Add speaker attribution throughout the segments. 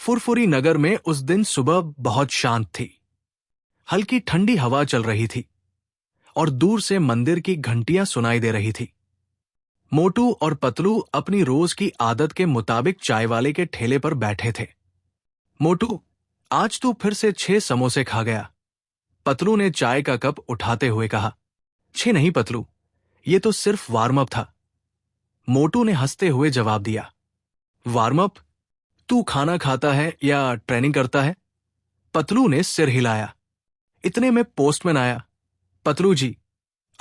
Speaker 1: फुरफुरी नगर में उस दिन सुबह बहुत शांत थी। हल्की ठंडी हवा चल रही थी और दूर से मंदिर की घंटियां सुनाई दे रही थी। मोटू और पतलू अपनी रोज की आदत के मुताबिक चाय वाले के ठेले पर बैठे थे। मोटू, आज तू फिर से 6 समोसे खा गया, पतलू ने चाय का कप उठाते हुए कहा। 6 नहीं पतलू, ये तो सिर्फ वार्म अप था, मोटू ने हंसते हुए जवाब दिया। Warm up? तू खाना खाता है या ट्रेनिंग करता है? पतलू ने सिर हिलाया। इतने में पोस्टमैन आया। पतलू जी,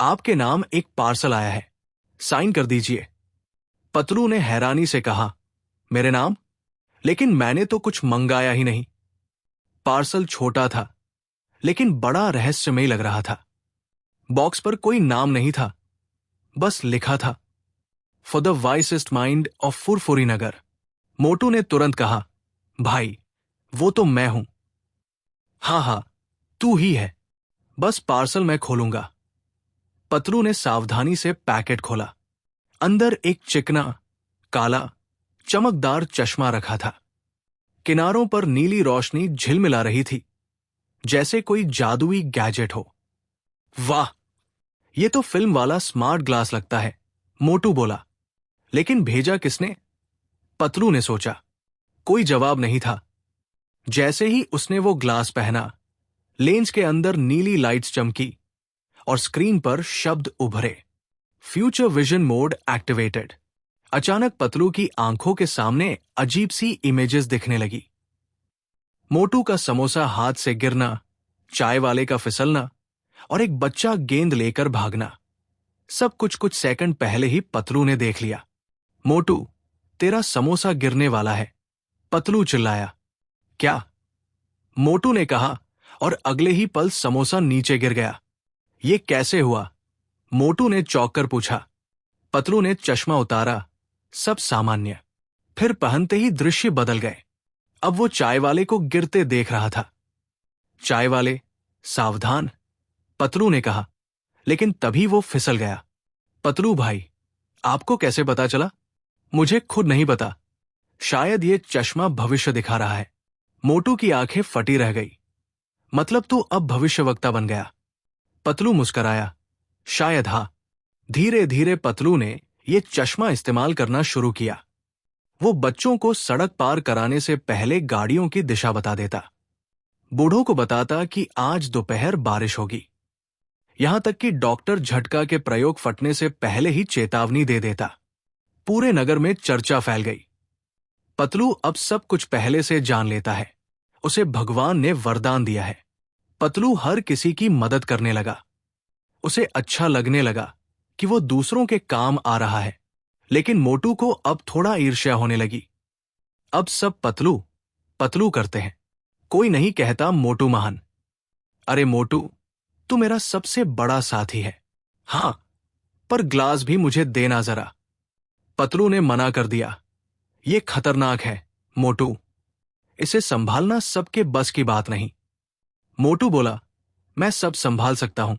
Speaker 1: आपके नाम एक पार्सल आया है, साइन कर दीजिए। पतलू ने हैरानी से कहा, मेरे नाम? लेकिन मैंने तो कुछ मंगाया ही नहीं। पार्सल छोटा था लेकिन बड़ा रहस्यमय लग रहा था। बॉक्स पर कोई नाम नहीं था, बस लिखा था, for the wisest mind of Furfuri Nagar. Motu ने तुरंत कहा, भाई वो तो मैं हूं। हाँ, तू ही है, बस पार्सल मैं खोलूंगा। पतलू ने सावधानी से पैकेट खोला। अंदर एक चिकना, काला, चमकदार चश्मा रखा था। किनारों पर नीली रोशनी झिलमिला रही थी, जैसे कोई जादुई गैजेट हो। वाह, ये तो फिल्म वाला स्मार्ट ग्लास लगता है, मोटू बोला। लेकिन भेजा किसने? पतलू ने सोचा। कोई जवाब नहीं था। जैसे ही उसने वो ग्लास पहना, लेंस के अंदर नीली लाइट्स चमकी और स्क्रीन पर शब्द उभरे, फ्यूचर विजन मोड एक्टिवेटेड। अचानक पतलू की आंखों के सामने अजीब सी इमेजेस दिखने लगी। मोटू का समोसा हाथ से गिरना, चाय वाले का फिसलना और एक बच्चा गेंद लेकर भागना। सब कुछ सेकंड पहले ही पतलू ने देख लिया। मोटू, तेरा समोसा गिरने वाला है, पतलू चिल्लाया। क्या? मोटू ने कहा और अगले ही पल समोसा नीचे गिर गया। ये कैसे हुआ? मोटू ने चौंक कर पूछा। पतलू ने चश्मा उतारा। सब सामान्य। फिर पहनते ही दृश्य बदल गए। अब वो चाय वाले को गिरते देख रहा था। चाय वाले, सावधान, पतलू ने कहा, लेकिन तभी वो फिसल गया। पतलू भाई, आपको कैसे पता चला? मुझे खुद नहीं पता, शायद ये चश्मा भविष्य दिखा रहा है। मोटू की आंखें फटी रह गई। मतलब तू अब भविष्यवक्ता बन गया? पतलू मुस्कराया। शायद हाँ। धीरे धीरे पतलू ने ये चश्मा इस्तेमाल करना शुरू किया। वो बच्चों को सड़क पार कराने से पहले गाड़ियों की दिशा बता देता, बूढ़ों को बताता कि आज दोपहर बारिश होगी, यहां तक कि डॉक्टर झटका के प्रयोग फटने से पहले ही चेतावनी दे देता। पूरे नगर में चर्चा फैल गई। पतलू अब सब कुछ पहले से जान लेता है, उसे भगवान ने वरदान दिया है। पतलू हर किसी की मदद करने लगा। उसे अच्छा लगने लगा कि वो दूसरों के काम आ रहा है। लेकिन मोटू को अब थोड़ा ईर्ष्या होने लगी। अब सब पतलू पतलू करते हैं, कोई नहीं कहता मोटू महान। अरे मोटू, तू मेरा सबसे बड़ा साथी है। हां, पर ग्लास भी मुझे देना जरा, पतलू ने मना कर दिया। ये खतरनाक है मोटू, इसे संभालना सबके बस की बात नहीं। मोटू बोला, मैं सब संभाल सकता हूं,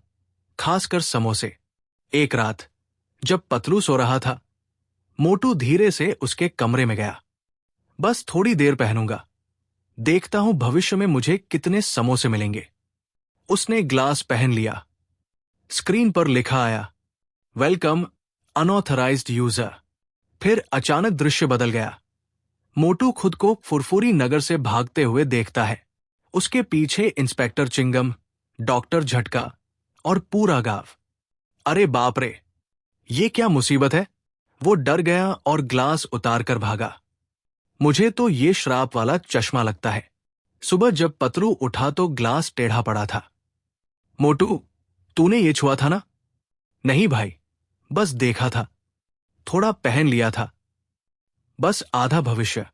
Speaker 1: खासकर समोसे। एक रात जब पतलू सो रहा था, मोटू धीरे से उसके कमरे में गया। बस थोड़ी देर पहनूंगा, देखता हूं भविष्य में मुझे कितने समोसे मिलेंगे। उसने ग्लास पहन लिया। स्क्रीन पर लिखा आया, वेलकम अनऑथराइज्ड यूजर। फिर अचानक दृश्य बदल गया। मोटू खुद को फुरफुरी नगर से भागते हुए देखता है। उसके पीछे इंस्पेक्टर चिंगम, डॉक्टर झटका और पूरा गांव। अरे बाप रे, ये क्या मुसीबत है? वो डर गया और ग्लास उतार कर भागा। मुझे तो ये श्राप वाला चश्मा लगता है। सुबह जब पतलू उठा तो ग्लास टेढ़ा पड़ा था। मोटू, तूने ये छुआ था ना? नहीं भाई, बस देखा था, थोड़ा पहन लिया था, बस आधा भविष्य।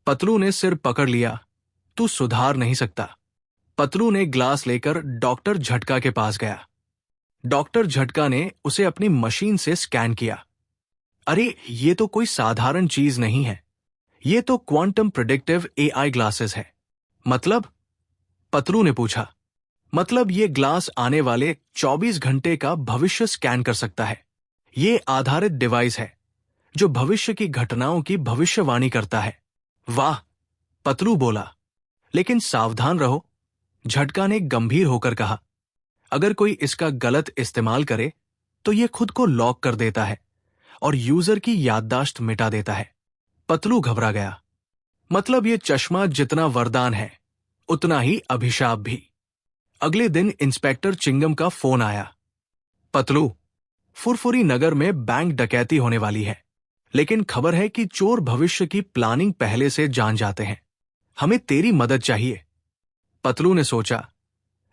Speaker 1: पतलू ने सिर पकड़ लिया। तू सुधार नहीं सकता। पतलू ने ग्लास लेकर डॉक्टर झटका के पास गया। डॉक्टर झटका ने उसे अपनी मशीन से स्कैन किया। अरे ये तो कोई साधारण चीज नहीं है, ये तो क्वांटम प्रिडिक्टिव एआई ग्लासेस है। मतलब? पतलू ने पूछा। मतलब ये ग्लास आने वाले 24 घंटे का भविष्य स्कैन कर सकता है। ये आधारित डिवाइस है जो भविष्य की घटनाओं की भविष्यवाणी करता है। वाह, पतलू बोला, लेकिन सावधान रहो। झटका ने गंभीर होकर कहा, अगर कोई इसका गलत इस्तेमाल करे तो ये खुद को लॉक कर देता है और यूजर की याददाश्त मिटा देता है। पतलू घबरा गया। मतलब ये चश्मा जितना वरदान है उतना ही अभिशाप भी। अगले दिन इंस्पेक्टर चिंगम का फोन आया। पतलू, फुरफुरी नगर में बैंक डकैती होने वाली है, लेकिन खबर है कि चोर भविष्य की प्लानिंग पहले से जान जाते हैं। हमें तेरी मदद चाहिए। पतलू ने सोचा,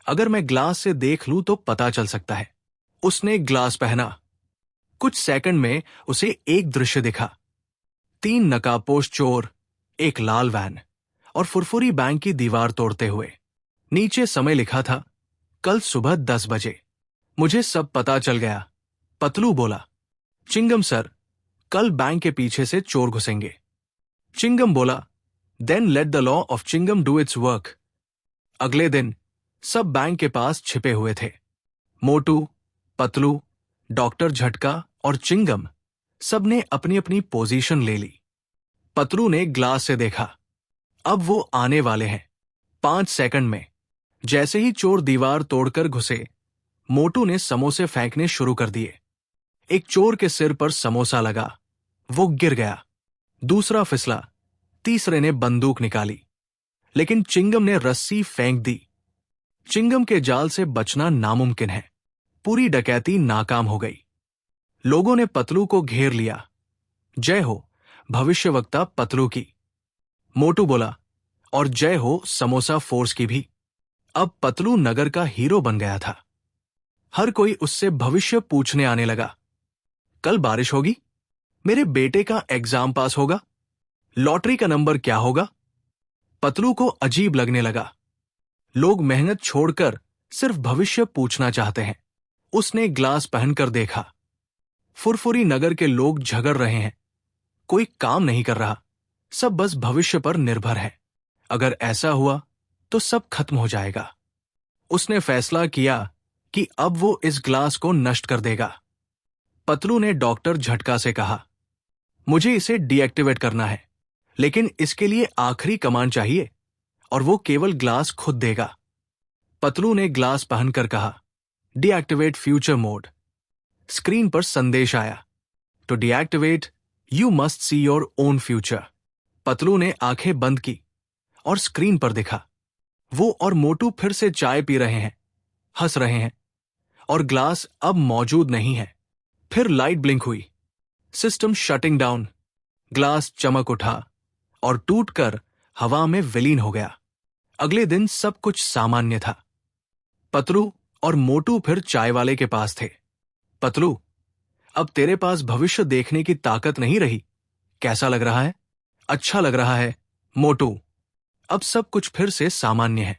Speaker 1: अगर मैं ग्लास से देख लूं तो पता चल सकता है। उसने ग्लास पहना। कुछ सेकंड में उसे एक दृश्य दिखा। 3 नकाबपोश चोर, एक लाल वैन और फुरफुरी बैंक की दीवार तोड़ते हुए। नीचे समय लिखा था, कल सुबह 10 बजे। मुझे सब पता चल गया, पतलू बोला। चिंगम सर, कल बैंक के पीछे से चोर घुसेंगे। चिंगम बोला, then let the law of Chingum do its work. अगले दिन सब बैंक के पास छिपे हुए थे। मोटू, पतलू, डॉक्टर झटका और चिंगम सबने अपनी अपनी पोजीशन ले ली। पतलू ने ग्लास से देखा, अब वो आने वाले हैं। 5 सेकंड में। जैसे ही चोर दीवार तोड़कर घुसे, मोटू ने समोसे फेंकने शुरू कर दिए। एक चोर के सिर पर समोसा लगा, वो गिर गया। दूसरा फिसला, तीसरे ने बंदूक निकाली, लेकिन चिंगम ने रस्सी फेंक दी। चिंगम के जाल से बचना नामुमकिन है। पूरी डकैती नाकाम हो गई। लोगों ने पतलू को घेर लिया। जय हो भविष्यवक्ता पतलू की। मोटू बोला, और जय हो समोसा फोर्स की भी। अब पतलू नगर का हीरो बन गया था। हर कोई उससे भविष्य पूछने आने लगा। कल बारिश होगी? मेरे बेटे का एग्जाम पास होगा? लॉटरी का नंबर क्या होगा? पतलू को अजीब लगने लगा। लोग मेहनत छोड़कर सिर्फ भविष्य पूछना चाहते हैं। उसने ग्लास पहनकर देखा। फुरफुरी नगर के लोग झगड़ रहे हैं। कोई काम नहीं कर रहा, सब बस भविष्य पर निर्भर है। अगर ऐसा हुआ तो सब खत्म हो जाएगा। उसने फैसला किया कि अब वो इस ग्लास को नष्ट कर देगा। पतलू ने डॉक्टर झटका से कहा, मुझे इसे डीएक्टिवेट करना है, लेकिन इसके लिए आखिरी कमांड चाहिए और वो केवल ग्लास खुद देगा। पतलू ने ग्लास पहनकर कहा, डीएक्टिवेट फ्यूचर मोड। स्क्रीन पर संदेश आया, to deactivate you must see your own future. Patlu ने आंखें बंद की और स्क्रीन पर दिखा, वो और मोटू फिर से चाय पी रहे हैं, हंस रहे हैं, और ग्लास अब मौजूद नहीं है। फिर लाइट ब्लिंक हुई। System shutting down. ग्लास चमक उठा और टूटकर हवा में विलीन हो गया। अगले दिन सब कुछ सामान्य था। पतलू और मोटू फिर चाय वाले के पास थे। पतलू, अब तेरे पास भविष्य देखने की ताकत नहीं रही। कैसा लग रहा है? अच्छा लग रहा है, मोटू। अब सब कुछ फिर से सामान्य है।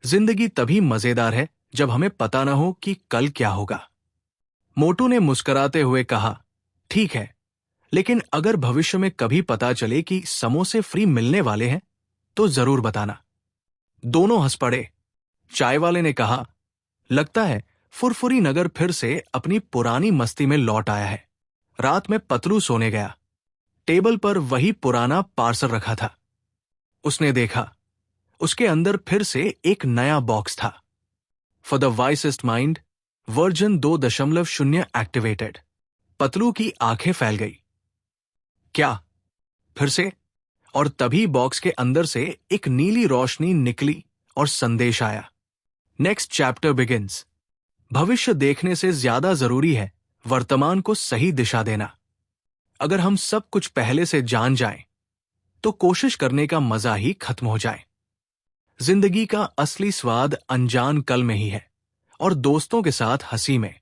Speaker 1: जिंदगी तभी मजेदार है जब हमें पता न हो कि कल क्या होगा। मोटू ने मुस्कुराते हुए कहा, ठीक है, लेकिन अगर भविष्य में कभी पता चले कि समोसे फ्री मिलने वाले हैं तो जरूर बताना। दोनों हंस पड़े। चाय वाले ने कहा, लगता है फुरफुरी नगर फिर से अपनी पुरानी मस्ती में लौट आया है। रात में पतलू सोने गया। टेबल पर वही पुराना पार्सल रखा था। उसने देखा, उसके अंदर फिर से एक नया बॉक्स था। For the wisest mind version 2.0 activated. Patlu की आंखें फैल गई। क्या? फिर से? और तभी बॉक्स के अंदर से एक नीली रोशनी निकली और संदेश आया, नेक्स्ट चैप्टर बिगिंस। भविष्य देखने से ज्यादा जरूरी है वर्तमान को सही दिशा देना। अगर हम सब कुछ पहले से जान जाएं, तो कोशिश करने का मजा ही खत्म हो जाए। जिंदगी का असली स्वाद अनजान कल में ही है और दोस्तों के साथ हंसी में।